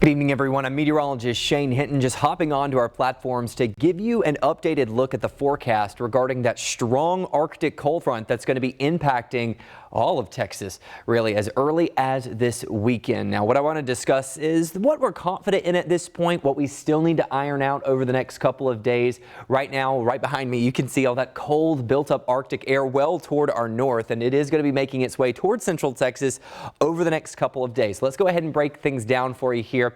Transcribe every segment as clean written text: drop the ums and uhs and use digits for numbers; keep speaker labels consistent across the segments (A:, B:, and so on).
A: Good evening, everyone. I'm meteorologist Shane Hinton, just hopping onto our platforms to give you an updated look at the forecast regarding that strong Arctic cold front that's going to be impacting all of Texas really as early as this weekend. Now, what I want to discuss is what we're confident in at this point, what we still need to iron out over the next couple of days. Right now, right behind me, you can see all that cold built up Arctic air well toward our north, and it is going to be making its way towards central Texas over the next couple of days. Let's go ahead and break things down for you here.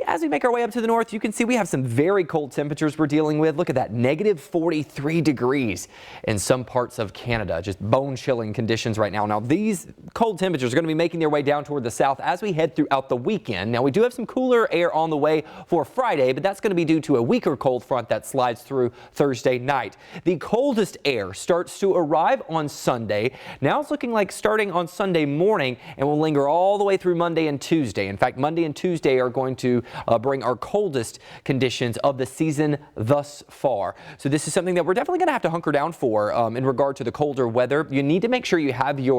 A: As we make our way up to the north, you can see we have some very cold temperatures we're dealing with. Look at that, negative 43 degrees in some parts of Canada. Just bone-chilling conditions right now. Now, these cold temperatures are going to be making their way down toward the south as we head throughout the weekend. Now, we do have some cooler air on the way for Friday, but that's going to be due to a weaker cold front that slides through Thursday night. The coldest air starts to arrive on Sunday. Now it's looking like starting on Sunday morning and will linger all the way through Monday and Tuesday. In fact, Monday and Tuesday are going to bring our coldest conditions of the season thus far. So this is something that we're definitely going to have to hunker down for in regard to the colder weather. You need to make sure you have your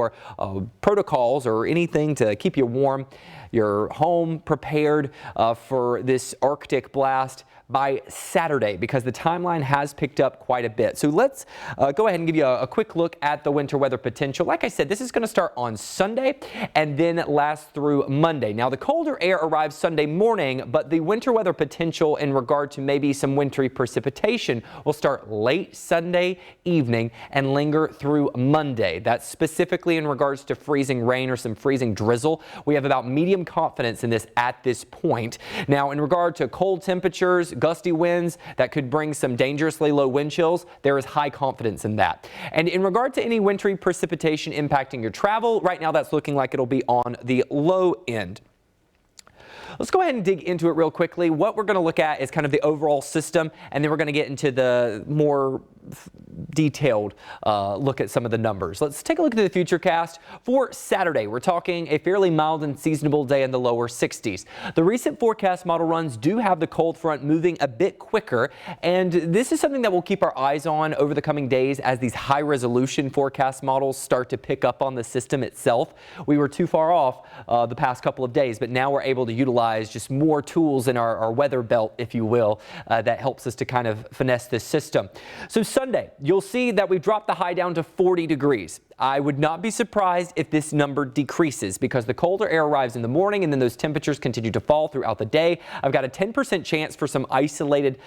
A: protocols or anything to keep you warm, your home prepared for this Arctic blast by Saturday, because the timeline has picked up quite a bit. So let's go ahead and give you a quick look at the winter weather potential. Like I said, this is going to start on Sunday and then last through Monday. Now, the colder air arrives Sunday morning, but the winter weather potential in regard to maybe some wintry precipitation will start late Sunday evening and linger through Monday. That's specifically in regards to freezing rain or some freezing drizzle. We have about medium confidence in this at this point. Now, in regard to cold temperatures, gusty winds that could bring some dangerously low wind chills, there is high confidence in that. And in regard to any wintry precipitation impacting your travel, right now that's looking like it'll be on the low end. Let's go ahead and dig into it real quickly. What we're going to look at is kind of the overall system, and then we're going to get into the more detailed look at some of the numbers. Let's take a look at the futurecast for Saturday. We're talking a fairly mild and seasonable day in the lower 60s. The recent forecast model runs do have the cold front moving a bit quicker, and this is something that we'll keep our eyes on over the coming days as these high resolution forecast models start to pick up on the system itself. We were too far off the past couple of days, but now we're able to utilize just more tools in our weather belt, if you will, that helps us to kind of finesse this system. So Sunday, you'll see that we've dropped the high down to 40 degrees. I would not be surprised if this number decreases because the colder air arrives in the morning and then those temperatures continue to fall throughout the day. I've got a 10% chance for some isolated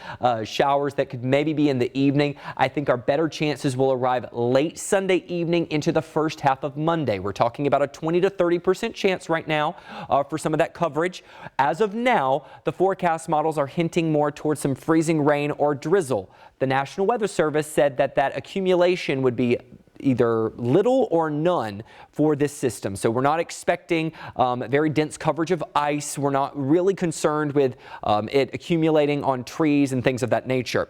A: showers that could maybe be in the evening. I think our better chances will arrive late Sunday evening into the first half of Monday. We're talking about a 20 to 30% chance right now for some of that coverage. As of now, the forecast models are hinting more towards some freezing rain or drizzle. The National Weather Service said that accumulation would be either little or none for this system. So we're not expecting very dense coverage of ice. We're not really concerned with it accumulating on trees and things of that nature.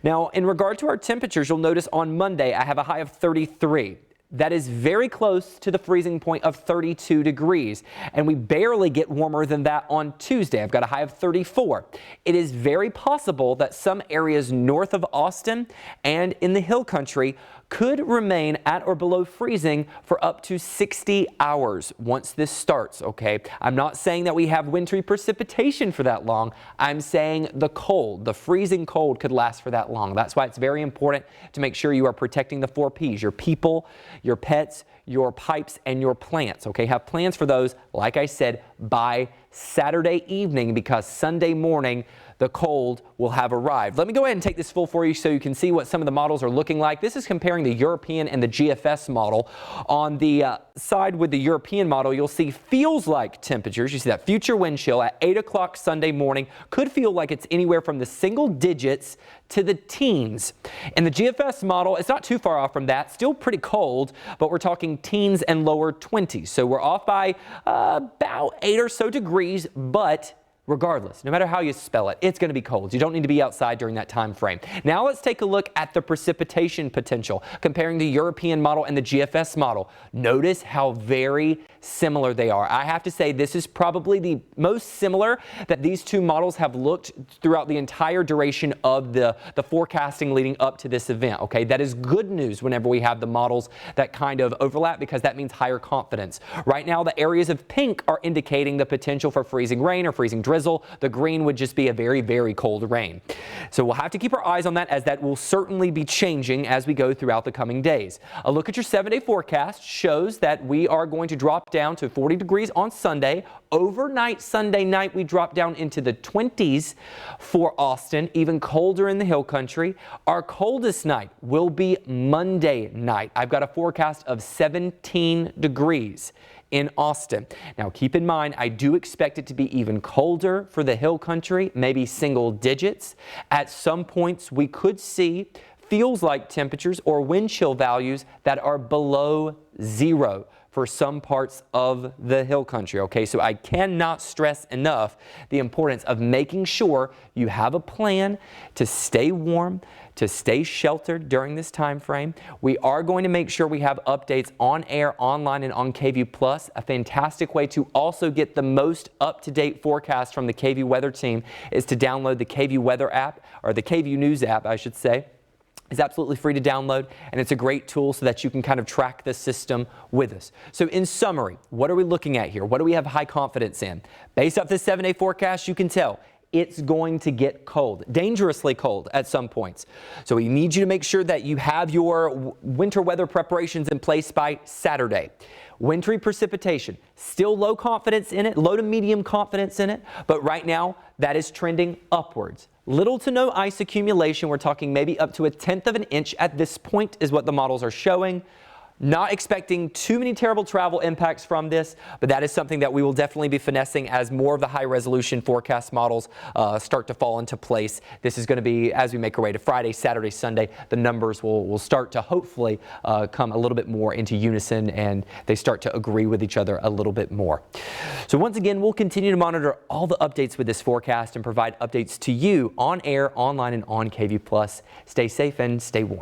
A: Now, in regard to our temperatures, you'll notice on Monday I have a high of 33. That is very close to the freezing point of 32 degrees, and we barely get warmer than that on Tuesday. I've got a high of 34. It is very possible that some areas north of Austin and in the hill country could remain at or below freezing for up to 60 hours once this starts, okay? I'm not saying that we have wintry precipitation for that long. I'm saying the cold, the freezing cold could last for that long. That's why it's very important to make sure you are protecting the 4 Ps, your people, your pets, your pipes, and your plants, okay? Have plans for those, like I said, by Saturday evening, because Sunday morning the cold will have arrived. Let me go ahead and take this full for you so you can see what some of the models are looking like. This is comparing the European and the GFS model. On the side with the European model, you'll see feels like temperatures. You see that future wind chill at 8 o'clock Sunday morning could feel like it's anywhere from the single digits to the teens. In the GFS model, it's not too far off from that. Still pretty cold, but we're talking teens and lower 20s. So we're off by about 8 or so degrees, but regardless, no matter how you spell it, it's going to be cold. You don't need to be outside during that time frame. Now let's take a look at the precipitation potential, comparing the European model and the GFS model. Notice how very similar they are. I have to say this is probably the most similar that these two models have looked throughout the entire duration of the forecasting leading up to this event. Okay, that is good news whenever we have the models that kind of overlap, because that means higher confidence. Right now, the areas of pink are indicating the potential for freezing rain or freezing drizzle. The green would just be a very, very cold rain. So we'll have to keep our eyes on that, as that will certainly be changing as we go throughout the coming days. A look at your 7-day forecast shows that we are going to drop down to 40 degrees on Sunday. Overnight Sunday night, we drop down into the 20s for Austin, even colder in the hill country. Our coldest night will be Monday night. I've got a forecast of 17 degrees in Austin. Now keep in mind, I do expect it to be even colder for the hill country, maybe single digits. At some points we could see feels like temperatures or wind chill values that are below 0 for some parts of the hill country. Okay, so I cannot stress enough the importance of making sure you have a plan to stay warm, to stay sheltered during this time frame. We are going to make sure we have updates on air, online, and on KVUE Plus. A fantastic way to also get the most up-to-date forecast from the KVUE weather team is to download the KVUE weather app, or the KVUE news app, I should say. It's absolutely free to download, and it's a great tool so that you can kind of track the system with us. So in summary, what are we looking at here? What do we have high confidence in? Based off this 7-day forecast, you can tell it's going to get cold, dangerously cold at some points. So we need you to make sure that you have your winter weather preparations in place by Saturday. Wintry precipitation, still low confidence in it, low to medium confidence in it, but right now that is trending upwards. Little to no ice accumulation. We're talking maybe up to 1/10 of an inch at this point is what the models are showing. Not expecting too many terrible travel impacts from this, but that is something that we will definitely be finessing as more of the high resolution forecast models start to fall into place. This is going to be, as we make our way to Friday, Saturday, Sunday, the numbers will start to hopefully come a little bit more into unison, and they start to agree with each other a little bit more. So once again, we'll continue to monitor all the updates with this forecast and provide updates to you on air, online, and on KVUE Plus. Stay safe and stay warm.